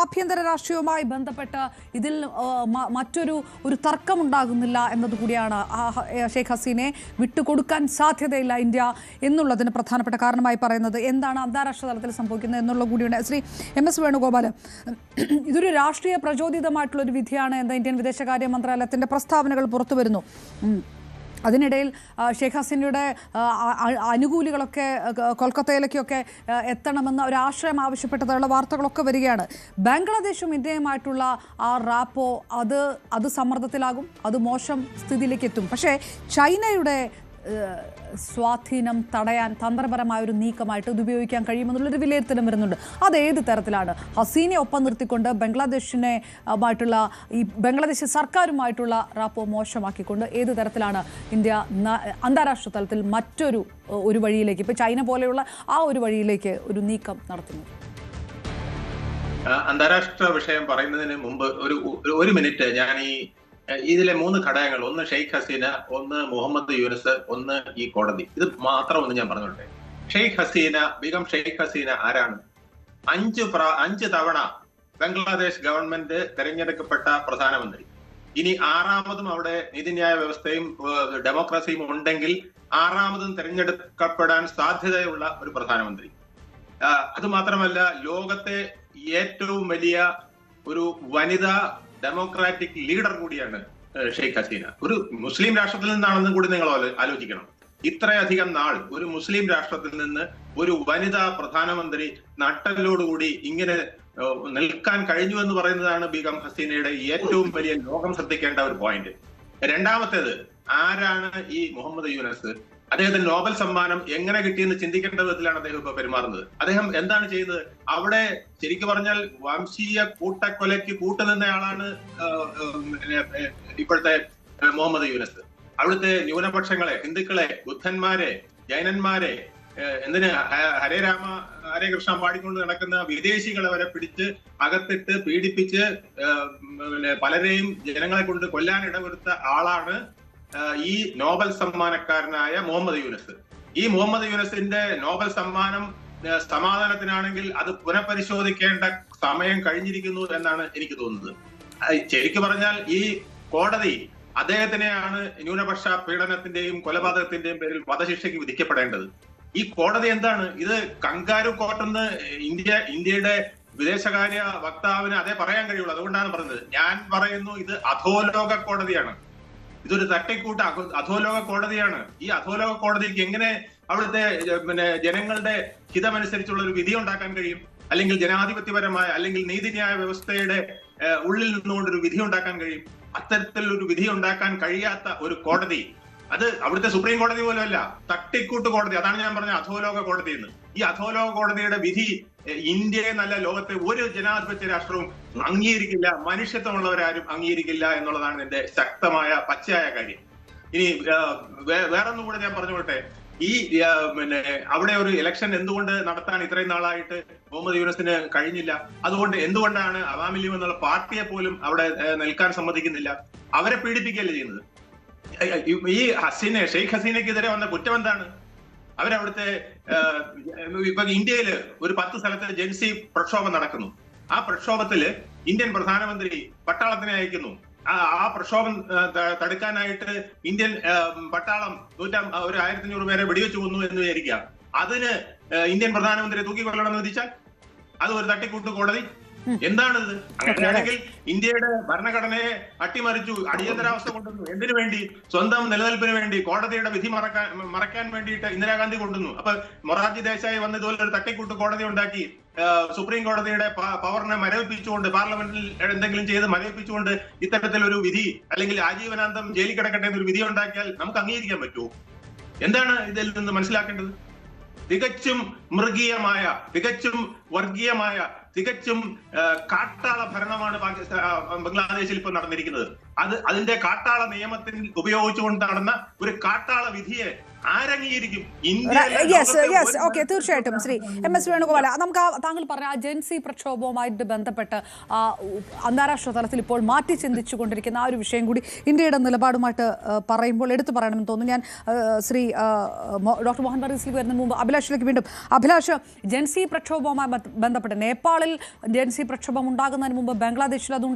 ആഭ്യന്തര രാഷ്ട്രീയവുമായി ബന്ധപ്പെട്ട് ഇതിൽ മറ്റൊരു തർക്കമുണ്ടാകുന്നില്ല എന്നതുകൂടിയാണ് ഷെയ്ഖ് ഹസീനെ വിട്ടുകൊടുക്കാൻ സാധ്യതയില്ല ഇന്ത്യ എന്നുള്ളതിന് പ്രധാനപ്പെട്ട കാരണമായി പറയുന്നത്. എന്താണ് അന്താരാഷ്ട്ര തലത്തിൽ സംഭവിക്കുന്നത് എന്നുള്ള കൂടിയുണ്ട്. ശ്രീ MS വേണുഗോപാൽ, ഇതൊരു രാഷ്ട്രീയ പ്രചോദിതമായിട്ടുള്ളൊരു വിധിയാണ് എന്ന് ഇന്ത്യൻ വിദേശകാര്യ മന്ത്രാലയത്തിൻ്റെ പ്രസ്താവനകൾ പുറത്തു വരുന്നു. അതിനിടയിൽ ഷെയ്ഖ് ഹസീനയുടെ അനുകൂലികളൊക്കെ കൊൽക്കത്തയിലേക്കൊക്കെ എത്തണമെന്ന ഒരു ആശ്രയം ആവശ്യപ്പെട്ടതുള്ള വാർത്തകളൊക്കെ വരികയാണ്. ബംഗ്ലാദേശും ഇന്ത്യയുമായിട്ടുള്ള ആ റാപ്പോ അത് സമ്മർദ്ദത്തിലാകും, അത് മോശം സ്ഥിതിയിലേക്ക് എത്തും. പക്ഷേ ചൈനയുടെ സ്വാധീനം തടയാൻ തന്ത്രപരമായൊരു നീക്കമായിട്ട് ഇത് ഉപയോഗിക്കാൻ കഴിയുമെന്നുള്ളൊരു വിലയിരുത്തലും വരുന്നുണ്ട്. അത് ഏത് തരത്തിലാണ്? ഹസീനെ ഒപ്പം നിർത്തിക്കൊണ്ട് ബംഗ്ലാദേശ് സർക്കാരുമായിട്ടുള്ള റാപ്പോ മോശമാക്കിക്കൊണ്ട് ഏത് തരത്തിലാണ് ഇന്ത്യ അന്താരാഷ്ട്ര തലത്തിൽ മറ്റൊരു വഴിയിലേക്ക്, ഇപ്പോൾ ചൈന പോലെയുള്ള ആ ഒരു വഴിയിലേക്ക് ഒരു നീക്കം നടത്തുന്നത്? അന്താരാഷ്ട്ര വിഷയം പറയുന്നതിന് മുമ്പ് ഒരു മിനിറ്റ് ഞാൻ ഇതിലെ 3 ഘടകങ്ങൾ, ഒന്ന് ഷെയ്ഖ് ഹസീന, ഒന്ന് മുഹമ്മദ് യൂനസ്, ഒന്ന് ഈ കോടതി, ഇത് മാത്രം ഒന്ന് ഞാൻ പറഞ്ഞോട്ടെ. ബീഗം ഷെയ്ഖ് ഹസീന ആരാണ്? 5 തവണ ബംഗ്ലാദേശ് ഗവൺമെന്റ് തെരഞ്ഞെടുക്കപ്പെട്ട പ്രധാനമന്ത്രി. ഇനി 6ാമതും അവിടെ നീതിന്യായ വ്യവസ്ഥയും ഡെമോക്രസിയും ഉണ്ടെങ്കിൽ 6ാമതും തെരഞ്ഞെടുക്കപ്പെടാൻ സാധ്യതയുള്ള ഒരു പ്രധാനമന്ത്രി. അത് മാത്രമല്ല, ലോകത്തെ ഏറ്റവും വലിയ ഒരു വനിതാ ഡെമോക്രാറ്റിക് ലീഡർ കൂടിയാണ് ഷെയ്ഖ് ഹസീന. ഒരു മുസ്ലിം രാഷ്ട്രത്തിൽ നിന്നാണെന്ന് കൂടി നിങ്ങൾ ആലോചിക്കണം. ഇത്രയധികം നാൾ ഒരു മുസ്ലിം രാഷ്ട്രത്തിൽ നിന്ന് ഒരു വനിതാ പ്രധാനമന്ത്രി നട്ടലോടുകൂടി ഇങ്ങനെ നിൽക്കാൻ കഴിഞ്ഞു എന്ന് പറയുന്നതാണ് ബീഗം ഹസീനയുടെ ഏറ്റവും വലിയ ലോകം ശ്രദ്ധിക്കേണ്ട ഒരു പോയിന്റ്. രണ്ടാമത്തേത്, ആരാണ് ഈ മുഹമ്മദ് യൂനസ്? അദ്ദേഹത്തിന് നോബൽ സമ്മാനം എങ്ങനെ കിട്ടിയെന്ന് ചിന്തിക്കേണ്ട വിധത്തിലാണ് അദ്ദേഹം ഇപ്പൊ പെരുമാറുന്നത്. അദ്ദേഹം എന്താണ് ചെയ്യുന്നത്? അവിടെ ശരിക്കും പറഞ്ഞാൽ വംശീയ കൂട്ടക്കൊലയ്ക്ക് കൂട്ടുനിന്നയാളാണ് ഇപ്പോഴത്തെ മുഹമ്മദ് യൂനസ്. അവിടുത്തെ ന്യൂനപക്ഷങ്ങളെ, ഹിന്ദുക്കളെ, ബുദ്ധന്മാരെ, ജൈനന്മാരെ, എന്തിന് ഹരേ രാമ ഹരേ കൃഷ്ണ പാടിക്കൊണ്ട് നടക്കുന്ന വിദേശികളെ വരെ പിടിച്ച് അകത്തിട്ട് പീഡിപ്പിച്ച് പലരെയും ജനങ്ങളെ കൊണ്ട് കൊല്ലാൻ ഇടവരുത്ത ആളാണ് ഈ നോബൽ സമ്മാനക്കാരനായ മുഹമ്മദ് യൂനസ്. ഈ മുഹമ്മദ് യൂനസിന്റെ നോബൽ സമ്മാനം സമാധാനത്തിനാണെങ്കിൽ അത് പുനഃപരിശോധിക്കേണ്ട സമയം കഴിഞ്ഞിരിക്കുന്നു എന്നാണ് എനിക്ക് തോന്നുന്നത്. ശരിക്കും പറഞ്ഞാൽ ഈ കോടതി അദ്ദേഹത്തിനെയാണ് ന്യൂനപക്ഷ പീഡനത്തിന്റെയും കൊലപാതകത്തിന്റെയും പേരിൽ വധശിക്ഷയ്ക്ക് വിധിക്കപ്പെടേണ്ടത്. ഈ കോടതി എന്താണ് ഇത്? കങ്കാരു കോർട്ടെന്ന് ഇന്ത്യയുടെ വിദേശകാര്യ വക്താവിന് അതേ പറയാൻ കഴിയുള്ളൂ. അതുകൊണ്ടാണ് പറഞ്ഞത്. ഞാൻ പറയുന്നു, ഇത് അധോലോക കോടതിയാണ്. ഇതൊരു തട്ടിക്കൂട്ട അധോലോക കോടതിയാണ്. ഈ അധോലോക കോടതിക്ക് എങ്ങനെ അവിടുത്തെ ജനങ്ങളുടെ ഹിതമനുസരിച്ചുള്ള ഒരു വിധി ഉണ്ടാക്കാൻ കഴിയും? അല്ലെങ്കിൽ ജനാധിപത്യപരമായ അല്ലെങ്കിൽ നീതിന്യായ വ്യവസ്ഥയുടെ ഉള്ളിൽ നിന്നുകൊണ്ടൊരു വിധി ഉണ്ടാക്കാൻ കഴിയും? അത്തരത്തിലൊരു വിധി ഉണ്ടാക്കാൻ കഴിയാത്ത ഒരു കോടതി, അത് അവിടുത്തെ സുപ്രീം കോടതി പോലും അല്ല, തട്ടിക്കൂട്ട് കോടതി. അതാണ് ഞാൻ പറഞ്ഞ അധോലോക കോടതി എന്ന്. ഈ അധോലോക കോടതിയുടെ വിധി ഇന്ത്യയെ നല്ല ലോകത്തെ ഒരു ജനാധിപത്യ രാഷ്ട്രവും അംഗീകരിക്കില്ല, മനുഷ്യത്വമുള്ളവരാരും അംഗീകരിക്കില്ല എന്നുള്ളതാണ് എന്റെ ശക്തമായ പച്ചയായ കാര്യം. ഇനി വേറൊന്നും കൂടെ ഞാൻ പറഞ്ഞുകൊള്ളട്ടെ. ഈ അവിടെ ഒരു ഇലക്ഷൻ എന്തുകൊണ്ട് നടത്താൻ ഇത്രയും നാളായിട്ട് മുഹമ്മദ് യൂനസിന് കഴിഞ്ഞില്ല? എന്തുകൊണ്ടാണ് അവാമി ലീഗ് എന്നുള്ള പാർട്ടിയെ പോലും അവിടെ നിൽക്കാൻ സമ്മതിക്കുന്നില്ല? അവരെ പീഡിപ്പിക്കുകയല്ലേ ചെയ്യുന്നത്? ഈ ഷെയ്ഖ് ഹസീനയ്ക്കെതിരെ വന്ന കുറ്റം എന്താണ്? അവരവിടുത്തെ ഇപ്പൊ ഇന്ത്യയില് ഒരു 10 സ്ഥലത്ത് ജൻസി പ്രക്ഷോഭം നടക്കുന്നു. ആ പ്രക്ഷോഭത്തില് ഇന്ത്യൻ പ്രധാനമന്ത്രി പട്ടാളത്തിനെ അയക്കുന്നു. ആ പ്രക്ഷോഭം തടുക്കാനായിട്ട് ഇന്ത്യൻ പട്ടാളം 1500 പേരെ വെടിവെച്ച് കൊന്നു എന്ന് വിചാരിക്കാം. അതിന് ഇന്ത്യൻ പ്രധാനമന്ത്രിയെ തൂക്കിക്കൊല്ലണമെന്ന് വിധിച്ചാൽ അത് ഒരു തട്ടിക്കൂട്ട് കോടതി? എന്താണിത്? അങ്ങനെയാണെങ്കിൽ ഇന്ത്യയുടെ ഭരണഘടനയെ അട്ടിമറിച്ചു, അടിയന്തരാവസ്ഥ കൊണ്ടുവന്നു. എന്തിനു വേണ്ടി? സ്വന്തം നിലനിൽപ്പിന് വേണ്ടി, കോടതിയുടെ വിധി മറക്കാൻ വേണ്ടിയിട്ട് ഇന്ദിരാഗാന്ധി കൊണ്ടുവന്നു. അപ്പൊ മൊറാർജി ദേശായി വന്ന് ഇതുപോലെ ഒരു തട്ടിക്കൂട്ട് കോടതി ഉണ്ടാക്കി സുപ്രീം കോടതിയുടെ പവറിനെ മരവിപ്പിച്ചുകൊണ്ട്, പാർലമെന്റിൽ എന്തെങ്കിലും ചെയ്ത് മരവിപ്പിച്ചുകൊണ്ട് ഇത്തരത്തിലൊരു വിധി, അല്ലെങ്കിൽ ആജീവനാന്തം ജയിലിൽ കിടക്കട്ടെ എന്നൊരു വിധി ഉണ്ടാക്കിയാൽ നമുക്ക് അംഗീകരിക്കാൻ പറ്റുമോ? എന്താണ് ഇതിൽ നിന്ന് മനസ്സിലാക്കേണ്ടത്? തികച്ചും മൃഗീയമായ, തികച്ചും വർഗീയമായ, തികച്ചും കാട്ടാള ഭരണമാണ് ബംഗ്ലാദേശിൽ ഇപ്പോൾ നടന്നിരിക്കുന്നത്. അതിന്റെ കാട്ടാള നിയമത്തിൽ ഉപയോഗിച്ചുകൊണ്ട് നടന്ന ഒരു കാട്ടാള വിധിയെ ആരംഗീകരിക്കും? ഓക്കെ, തീർച്ചയായിട്ടും ശ്രീ MS വേണുഗോപാൽ, നമുക്ക് താങ്കൾ പറഞ്ഞ ആ ജൻസി പ്രക്ഷോഭവുമായിട്ട് ബന്ധപ്പെട്ട് അന്താരാഷ്ട്ര തലത്തിൽ ഇപ്പോൾ മാറ്റി ചിന്തിച്ചു കൊണ്ടിരിക്കുന്ന ആ ഒരു വിഷയം കൂടി ഇന്ത്യയുടെ നിലപാടുമായിട്ട് പറയുമ്പോൾ എടുത്തു പറയണമെന്ന് തോന്നുന്നു. ഞാൻ ശ്രീ ഡോക്ടർ മോഹൻ വർഗീസിലേക്ക് വരുന്നതിന് മുമ്പ് അഭിലാഷിലേക്ക് വീണ്ടും. അഭിലാഷ്, ജൻസി പ്രക്ഷോഭവുമായി ബന്ധപ്പെട്ട് നേപ്പാളിൽ ജൻസി പ്രക്ഷോഭം ഉണ്ടാകുന്നതിന് മുമ്പ് ബംഗ്ലാദേശിൽ അത്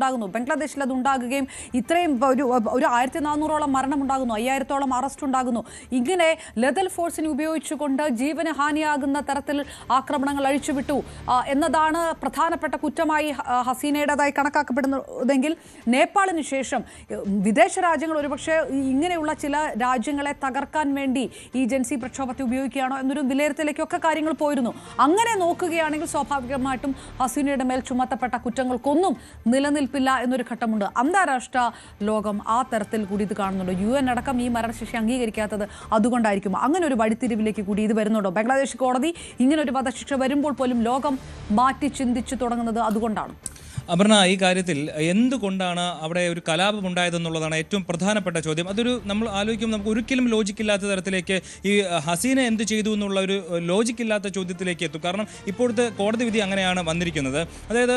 ഉണ്ടാകുകയും ഇത്രയും ഒരു 1400ഓളം മരണം ഉണ്ടാകുന്നു, 5000ഓളം അറസ്റ്റ് ഉണ്ടാകുന്നു. ഇങ്ങനെ ലെതൽ ഫോഴ്സിനെ ഉപയോഗിച്ചുകൊണ്ട് ജീവന് ഹാനിയാകുന്ന തരത്തിൽ ആക്രമണങ്ങൾ അഴിച്ചുവിട്ടു എന്നതാണ് പ്രധാനപ്പെട്ട കുറ്റമായി ഹസീനയുടേതായി കണക്കാക്കപ്പെടുന്നതെങ്കിൽ നേപ്പാളിന് ശേഷം വിദേശ രാജ്യങ്ങൾ ഒരുപക്ഷെ ഇങ്ങനെയുള്ള ചില രാജ്യങ്ങളെ തകർക്കാൻ വേണ്ടി ഈ ജൻസി പ്രക്ഷോഭത്തെ ഉപയോഗിക്കുകയാണോ എന്നൊരു വിലയിരുത്തലേക്കൊക്കെ കാര്യങ്ങൾ പോയിരുന്നു. അങ്ങനെ നോക്കുകയാണെങ്കിൽ സ്വാഭാവികമായിട്ടും ഹസീനയുടെ മേൽ ചുമത്തപ്പെട്ട കുറ്റങ്ങൾക്കൊന്നും നിലനിൽപ്പില്ല എന്നൊരു ഘട്ടമുണ്ട്. അന്താരാഷ്ട്ര ലോകം ആ തരത്തിൽ കൂടി ഇത് കാണുന്നുണ്ടോ? UN അടക്കം ഈ മരണശിക്ഷ അംഗീകരിക്കാത്തത് അതുകൊണ്ടായിരിക്കും. അങ്ങനെ ഒരു വഴിത്തിരിവിലേക്ക് കൂടി ഇത് വരുന്നുണ്ടോ? ബംഗ്ലാദേശ് കോടതി ഇങ്ങനെ ഒരു വധശിക്ഷ വരുമ്പോൾ പോലും ലോകം മാറ്റി ചിന്തിച്ചു തുടങ്ങുന്നത് അതുകൊണ്ടാണ്. അപർണ, ഈ കാര്യത്തിൽ എന്തുകൊണ്ടാണ് അവിടെ ഒരു കലാപം ഉണ്ടായതെന്നുള്ളതാണ് ഏറ്റവും പ്രധാനപ്പെട്ട ചോദ്യം. അതൊരു നമ്മൾ ആലോചിക്കുമ്പോൾ നമുക്ക് ഒരിക്കലും ലോജിക്കില്ലാത്ത തരത്തിലേക്ക് ഈ ഹസീന എന്ത് ചെയ്തു എന്നുള്ള ഒരു ലോജിക്കില്ലാത്ത ചോദ്യത്തിലേക്ക് എത്തും. കാരണം ഇപ്പോഴത്തെ കോടതി വിധി അങ്ങനെയാണ് വന്നിരിക്കുന്നത്. അതായത്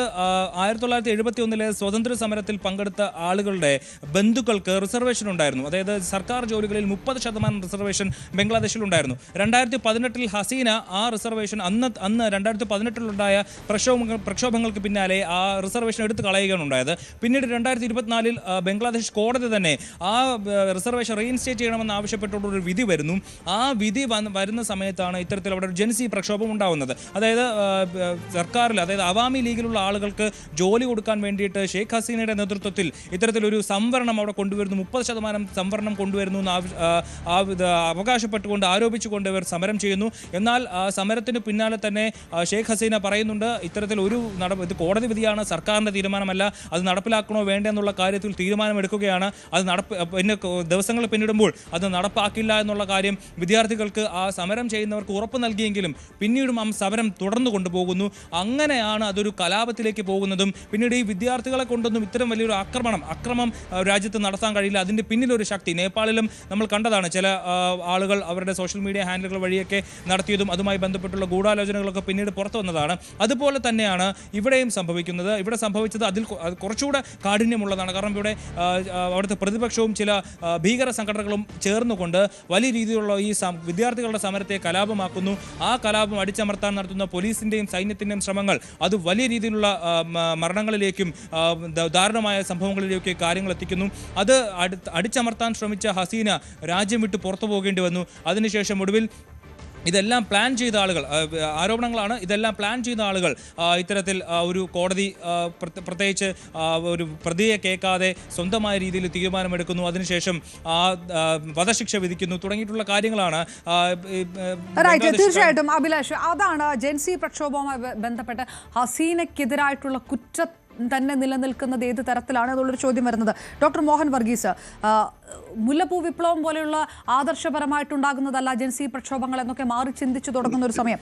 1971 സ്വതന്ത്ര സമരത്തിൽ പങ്കെടുത്ത ആളുകളുടെ ബന്ധുക്കൾക്ക് റിസർവേഷൻ ഉണ്ടായിരുന്നു. അതായത് സർക്കാർ ജോലികളിൽ 30% റിസർവേഷൻ ബംഗ്ലാദേശിലുണ്ടായിരുന്നു. 2018 ഹസീന ആ റിസർവേഷൻ അന്ന് 2018 പ്രക്ഷോഭങ്ങൾക്ക് പിന്നാലെ ആ റിസർവേഷൻ എടുത്ത് കളയുകയാണ് ഉണ്ടായത്. പിന്നീട് 2024 ബംഗ്ലാദേശ് കോടതി തന്നെ ആ റിസർവേഷൻ റീഇൻസ്റ്റേറ്റ് ചെയ്യണമെന്ന് ആവശ്യപ്പെട്ടുള്ളൊരു വിധി വരുന്നു. ആ വിധി വരുന്ന സമയത്താണ് ഇത്തരത്തിൽ അവിടെ ഒരു ജൻസി പ്രക്ഷോഭം ഉണ്ടാവുന്നത്. അതായത് സർക്കാരിൽ, അതായത് അവാമി ലീഗിലുള്ള ആളുകൾക്ക് ജോലി കൊടുക്കാൻ വേണ്ടിയിട്ട് ഷെയ്ഖ് ഹസീനയുടെ നേതൃത്വത്തിൽ ഇത്തരത്തിലൊരു സംവരണം അവിടെ കൊണ്ടുവരുന്നു, 30% സംവരണം കൊണ്ടുവരുന്നു എന്ന് അവകാശപ്പെട്ടുകൊണ്ട് ആരോപിച്ചുകൊണ്ട് ഇവർ സമരം ചെയ്യുന്നു. എന്നാൽ സമരത്തിന് പിന്നാലെ തന്നെ ഷെയ്ഖ് ഹസീന പറയുന്നുണ്ട്, ഇത്തരത്തിൽ ഇത് കോടതി വിധിയാണ്, സർക്കാരിൻ്റെ തീരുമാനമല്ല, അത് നടപ്പിലാക്കണോ വേണ്ട എന്നുള്ള കാര്യത്തിൽ തീരുമാനമെടുക്കുകയാണ്. അത് പിന്നെ ദിവസങ്ങൾ പിന്നിടുമ്പോൾ അത് നടപ്പാക്കില്ല എന്നുള്ള കാര്യം വിദ്യാർത്ഥികൾക്ക്, ആ സമരം ചെയ്യുന്നവർക്ക് ഉറപ്പ് നൽകിയെങ്കിലും പിന്നീടും ആ സമരം തുടർന്നു കൊണ്ടുപോകുന്നു. അങ്ങനെയാണ് അതൊരു കലാപത്തിലേക്ക് പോകുന്നതും. പിന്നീട് ഈ വിദ്യാർത്ഥികളെ കൊണ്ടൊന്നും ഇത്തരം വലിയൊരു അക്രമം രാജ്യത്ത് നടത്താൻ കഴിയില്ല. അതിൻ്റെ പിന്നിലൊരു ശക്തി നേപ്പാളിലും നമ്മൾ കണ്ടതാണ്. ചില ആളുകൾ അവരുടെ സോഷ്യൽ മീഡിയ ഹാൻഡിലുകൾ വഴിയൊക്കെ നടത്തിയതും അതുമായി ബന്ധപ്പെട്ടുള്ള ഗൂഢാലോചനകളൊക്കെ പിന്നീട് പുറത്തു വന്നതാണ്. അതുപോലെ തന്നെയാണ് ഇവിടെയും സംഭവിക്കുന്നത്. ഇവിടെ സംഭവിച്ചത് അതിൽ കുറച്ചുകൂടെ കാഠിന്യമുള്ളതാണ്. കാരണം ഇവിടെ അവിടുത്തെ പ്രതിപക്ഷവും ചില ഭീകര സംഘടനകളും ചേർന്നുകൊണ്ട് വലിയ രീതിയിലുള്ള ഈ വിദ്യാർത്ഥികളുടെ സമരത്തെ കലാപമാക്കുന്നു. ആ കലാപം അടിച്ചമർത്താൻ നടത്തുന്ന പോലീസിൻ്റെയും സൈന്യത്തിൻ്റെയും ശ്രമങ്ങൾ അത് വലിയ രീതിയിലുള്ള മരണങ്ങളിലേക്കും ദാരുണമായ സംഭവങ്ങളിലേക്കും കാര്യങ്ങൾ എത്തിക്കുന്നു. അത് അടിച്ചമർത്താൻ ശ്രമിച്ച ഹസീന രാജ്യം വിട്ട് പുറത്തു പോകേണ്ടി വന്നു. അതിനുശേഷം ഒടുവിൽ ഇതെല്ലാം പ്ലാൻ ചെയ്ത ആളുകൾ, ആരോപണങ്ങളാണ്, ഇതെല്ലാം പ്ലാൻ ചെയ്ത ആളുകൾ ഇത്തരത്തിൽ ഒരു കോടതി പ്രത്യേകിച്ച് ഒരു പ്രതിയെ കേൾക്കാതെ സ്വന്തമായ രീതിയിൽ തീരുമാനമെടുക്കുന്നു. അതിനുശേഷം വധശിക്ഷ വിധിക്കുന്നു തുടങ്ങിയിട്ടുള്ള കാര്യങ്ങളാണ്. തീർച്ചയായിട്ടും അഭിലാഷ്, അതാണ് ജൻസി പ്രക്ഷോഭവുമായി ബന്ധപ്പെട്ട് ഹസീനയ്ക്കെതിരായിട്ടുള്ള തന്നെ നിലനിൽക്കുന്നത് ഏത് തരത്തിലാണ് എന്നുള്ളൊരു ചോദ്യം വരുന്നത്. ഡോക്ടർ മോഹൻ വർഗീസ്, മുല്ലപ്പൂ വിപ്ലവം പോലെയുള്ള ആദർശപരമായിട്ടുണ്ടാകുന്നതല്ല ജൻസി പ്രക്ഷോഭങ്ങൾ എന്നൊക്കെ മാറി ചിന്തിച്ചു തുടങ്ങുന്ന ഒരു സമയം